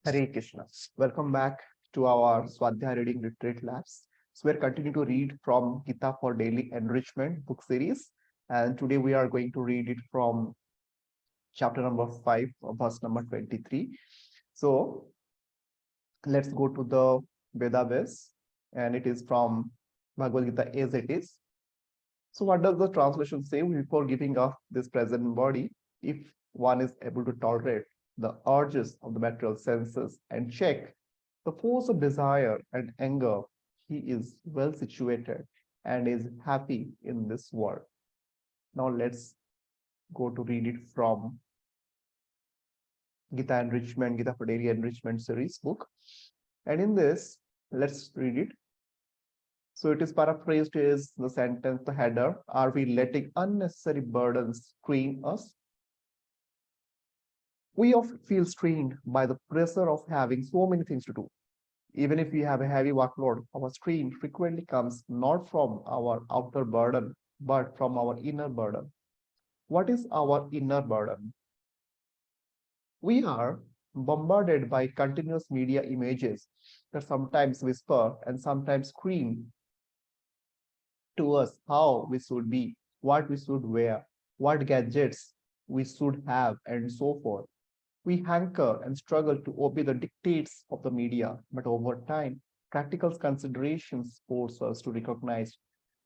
Hare Krishna. Welcome back to our Swadhyaya Reading Retreat Labs. So we're continuing to read from Gita for Daily Enrichment book series. And today we are going to read it from chapter number 5, verse number 23. So let's go to the Vedas, and it is from Bhagavad Gita as it is. So what does the translation say? Before giving up this present body, if one is able to tolerate the urges of the material senses and check the force of desire and anger, he is well situated and is happy in this world. Now let's go to read it from Gita Enrichment, Gita for Daily Enrichment series book. And in this, let's read it. So it is paraphrased as the sentence, the header, are we letting unnecessary burdens strain us? We often feel strained by the pressure of having so many things to do. Even if we have a heavy workload, our strain frequently comes not from our outer burden, but from our inner burden. What is our inner burden? We are bombarded by continuous media images that sometimes whisper and sometimes scream to us how we should be, what we should wear, what gadgets we should have, and so forth. We hanker and struggle to obey the dictates of the media, but over time, practical considerations force us to recognize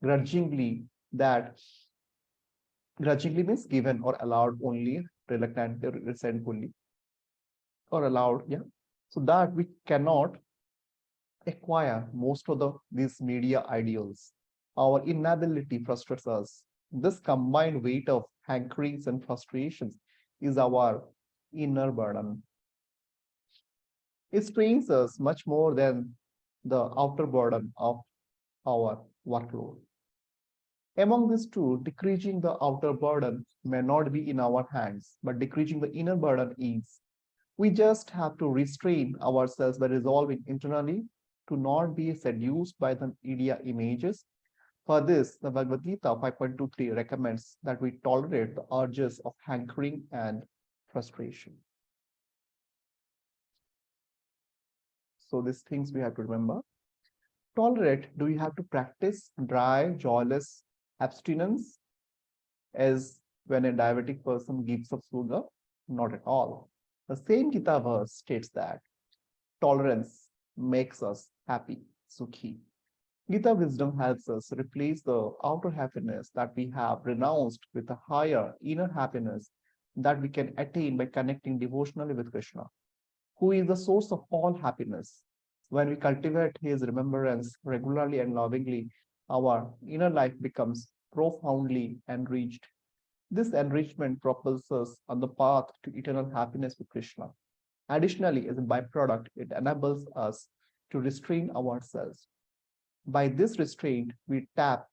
grudgingly that grudgingly means given or allowed only reluctantly, resentfully, or allowed, yeah. So that we cannot acquire most of these media ideals. Our inability frustrates us. This combined weight of hankerings and frustrations is our inner burden. It strains us much more than the outer burden of our workload. Among these two, decreasing the outer burden may not be in our hands, but decreasing the inner burden is. We just have to restrain ourselves by resolving internally to not be seduced by the media images. For this, the Bhagavad Gita 5.23 recommends that we tolerate the urges of hankering and frustration. So these things we have to remember. Tolerate, do you have to practice dry, joyless abstinence as when a diabetic person gives up sugar? Not at all. The same Gita verse states that tolerance makes us happy, sukhi. Gita wisdom helps us replace the outer happiness that we have renounced with a higher inner happiness that we can attain by connecting devotionally with Krishna, who is the source of all happiness. When we cultivate his remembrance regularly and lovingly, our inner life becomes profoundly enriched. This enrichment propels us on the path to eternal happiness with Krishna. Additionally, as a byproduct, it enables us to restrain ourselves. By this restraint, we tap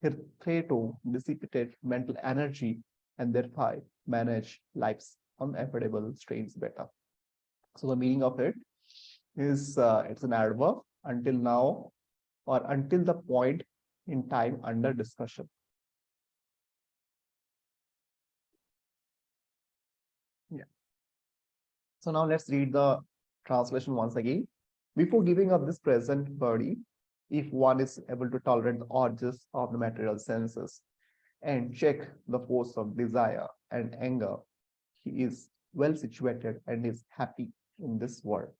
hitherto dissipated mental energy and thereby manage life's unavoidable strains better. So the meaning of it is it's an adverb until now or until the point in time under discussion. Yeah. So now let's read the translation once again. Before giving up this present body, if one is able to tolerate the urges of the material senses and check the force of desire and anger, he is well situated and is happy in this world.